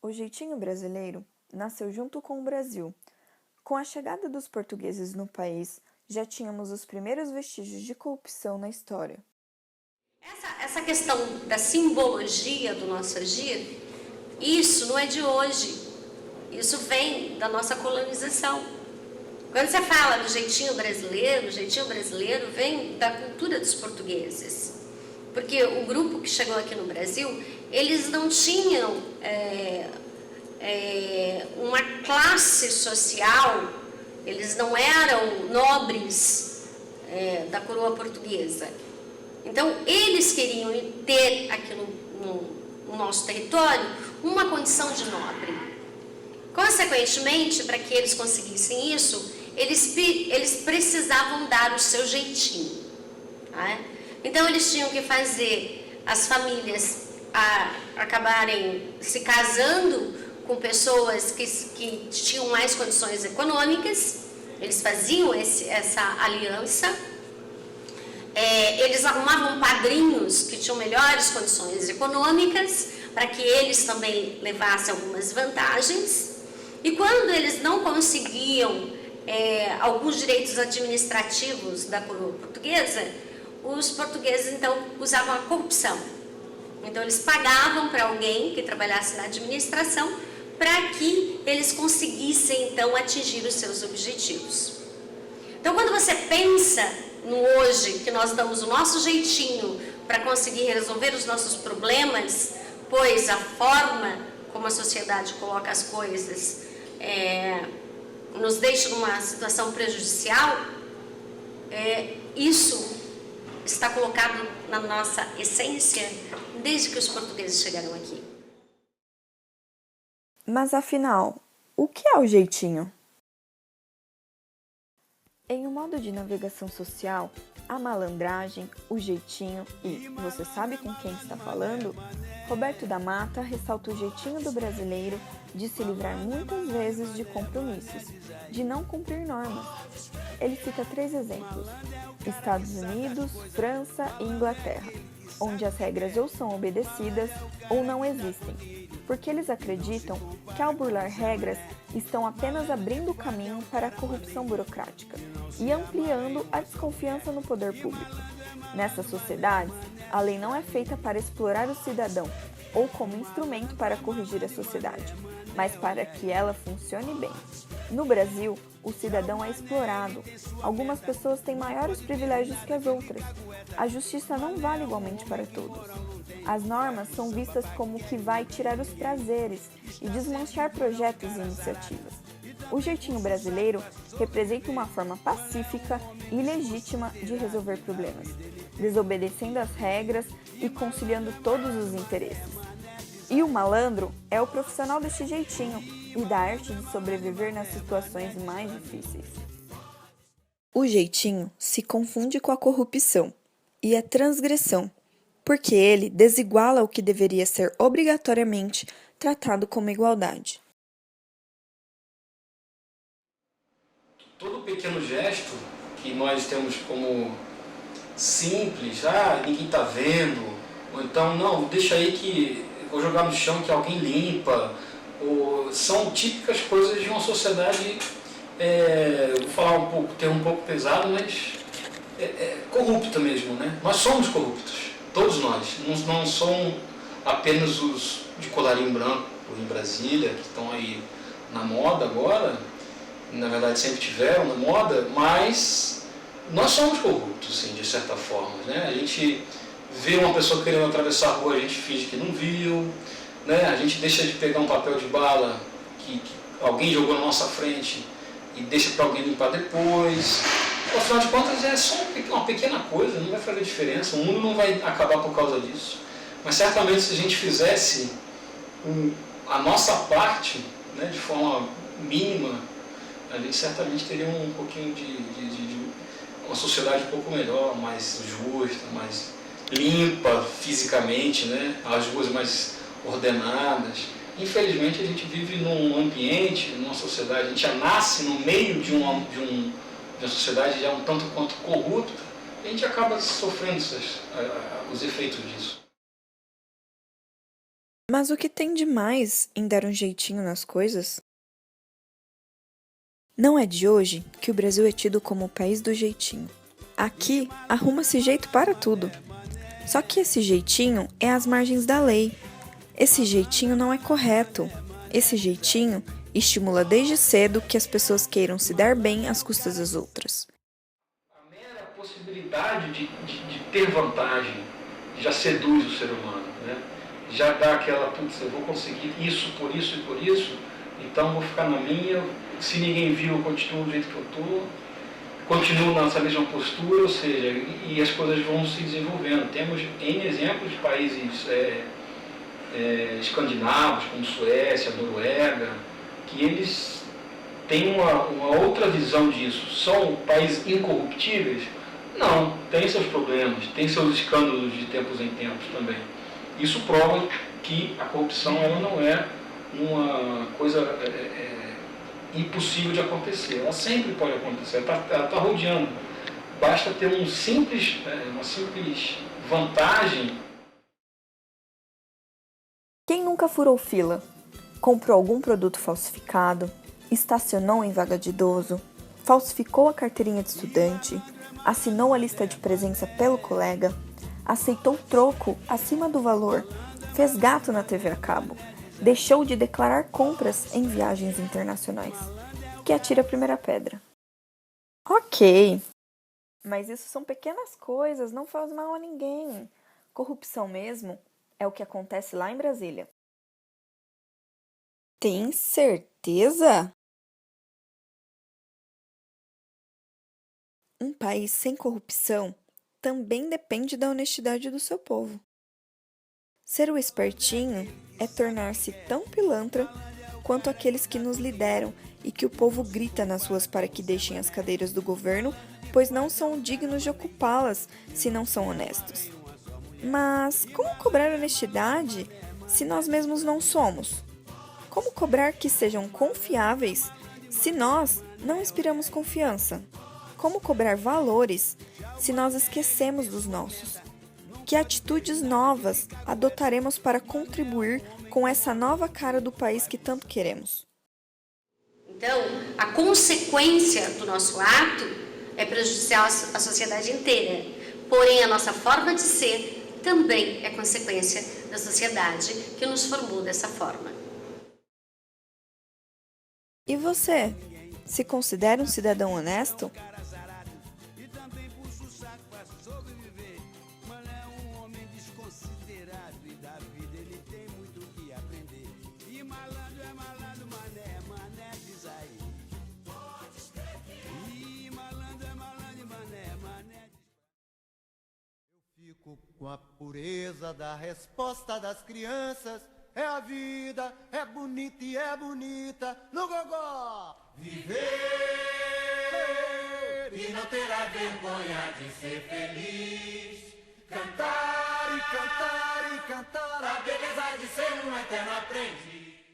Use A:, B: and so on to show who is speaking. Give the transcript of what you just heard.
A: O jeitinho brasileiro nasceu junto com o Brasil. Com a chegada dos portugueses no país, já tínhamos os primeiros vestígios de corrupção na história.
B: Essa questão da simbologia do nosso agir, isso não é de hoje. Isso vem da nossa colonização. Quando você fala do jeitinho brasileiro, o jeitinho brasileiro vem da cultura dos portugueses. Porque o grupo que chegou aqui no Brasil, eles não tinham uma classe social, eles não eram nobres da coroa portuguesa. Então, eles queriam ter aqui no nosso território uma condição de nobre. Consequentemente, para que eles conseguissem isso, eles precisavam dar o seu jeitinho. Tá? Então, eles tinham que fazer as famílias acabarem se casando com pessoas que tinham mais condições econômicas. Eles faziam essa aliança. Eles arrumavam padrinhos que tinham melhores condições econômicas para que eles também levassem algumas vantagens. E quando eles não conseguiam alguns direitos administrativos da coroa portuguesa, os portugueses então usavam a corrupção. Então eles pagavam para alguém que trabalhasse na administração para que eles conseguissem então atingir os seus objetivos. Então quando você pensa no hoje, que nós damos o nosso jeitinho para conseguir resolver os nossos problemas, pois a forma como a sociedade coloca as coisas nos deixa numa situação prejudicial, isso está colocado na nossa essência desde que os portugueses chegaram aqui.
A: Mas afinal, o que é o jeitinho? Em um modo de navegação social, a malandragem, o jeitinho e você sabe com quem está falando? Roberto da Mata ressalta o jeitinho do brasileiro de se livrar muitas vezes de compromissos, de não cumprir normas. Ele cita 3 exemplos: Estados Unidos, França e Inglaterra, onde as regras ou são obedecidas ou não existem, porque eles acreditam que ao burlar regras estão apenas abrindo o caminho para a corrupção burocrática e ampliando a desconfiança no poder público. Nessas sociedades, a lei não é feita para explorar o cidadão ou como instrumento para corrigir a sociedade, mas para que ela funcione bem. No Brasil, o cidadão é explorado. Algumas pessoas têm maiores privilégios que as outras. A justiça não vale igualmente para todos. As normas são vistas como o que vai tirar os prazeres e desmanchar projetos e iniciativas. O jeitinho brasileiro representa uma forma pacífica e legítima de resolver problemas, desobedecendo as regras e conciliando todos os interesses. E o malandro é o profissional deste jeitinho e da arte de sobreviver nas situações mais difíceis. O jeitinho se confunde com a corrupção e a transgressão, porque ele desiguala o que deveria ser obrigatoriamente tratado como igualdade.
C: Todo pequeno gesto que nós temos como simples, ninguém está vendo, ou então, não, deixa aí que vou jogar no chão que alguém limpa, ou são típicas coisas de uma sociedade, vou falar um pouco pesado, mas corrupta mesmo, né? Nós somos corruptos, todos nós, não são apenas os de colarinho branco em Brasília, que estão aí na moda agora, na verdade sempre tiveram na moda, mas nós somos corruptos, sim, de certa forma, né? A gente vê uma pessoa querendo atravessar a rua, a gente finge que não viu, né? A gente deixa de pegar um papel de bala que alguém jogou na nossa frente e deixa para alguém limpar depois. Afinal de contas é só uma pequena coisa, não vai fazer diferença, o mundo não vai acabar por causa disso. Mas certamente se a gente fizesse a nossa parte, né, de forma mínima, a gente certamente teria um pouquinho de uma sociedade um pouco melhor, mais justa, mais limpa fisicamente, né? As ruas mais ordenadas. Infelizmente a gente vive num ambiente, numa sociedade, a gente já nasce no meio de uma sociedade já um tanto quanto corrupta, e a gente acaba sofrendo os efeitos disso.
A: Mas o que tem de mais em dar um jeitinho nas coisas? Não é de hoje que o Brasil é tido como o país do jeitinho. Aqui, arruma-se jeito para tudo. Só que esse jeitinho é às margens da lei. Esse jeitinho não é correto. Esse jeitinho estimula desde cedo que as pessoas queiram se dar bem às custas das outras.
C: A mera possibilidade de ter vantagem já seduz o ser humano, né? Já dá aquela, putz, eu vou conseguir isso e por isso, então vou ficar na minha, se ninguém viu, eu continuo do jeito que eu estou, continuo nessa mesma postura, ou seja, e as coisas vão se desenvolvendo. Temos N exemplos de países escandinavos, como Suécia, Noruega, que eles têm uma outra visão disso. São países incorruptíveis? Não, tem seus problemas, tem seus escândalos de tempos em tempos também. Isso prova que a corrupção ela não é uma coisa impossível de acontecer. Ela sempre pode acontecer, ela está rodeando. Basta ter uma simples vantagem.
A: Quem nunca furou fila? Comprou algum produto falsificado? Estacionou em vaga de idoso? Falsificou a carteirinha de estudante? Assinou a lista de presença pelo colega? Aceitou troco acima do valor? Fez gato na TV a cabo? Deixou de declarar compras em viagens internacionais? Que atire a primeira pedra. Ok, mas isso são pequenas coisas, não faz mal a ninguém. Corrupção mesmo é o que acontece lá em Brasília. Tem certeza? Um país sem corrupção também depende da honestidade do seu povo. Ser o espertinho é tornar-se tão pilantra quanto aqueles que nos lideram e que o povo grita nas ruas para que deixem as cadeiras do governo, pois não são dignos de ocupá-las se não são honestos. Mas como cobrar honestidade se nós mesmos não somos? Como cobrar que sejam confiáveis se nós não inspiramos confiança? Como cobrar valores se nós esquecemos dos nossos? Que atitudes novas adotaremos para contribuir com essa nova cara do país que tanto queremos?
B: Então, a consequência do nosso ato é prejudicial à sociedade inteira. Porém, a nossa forma de ser também é consequência da sociedade que nos formou dessa forma.
A: E você, se considera um cidadão honesto?
D: Fico com a pureza da resposta das crianças. É a vida, é bonita e é bonita no gogó. Viver e não terá vergonha de ser feliz. Cantar e cantar e cantar a beleza de ser um eterno aprendiz.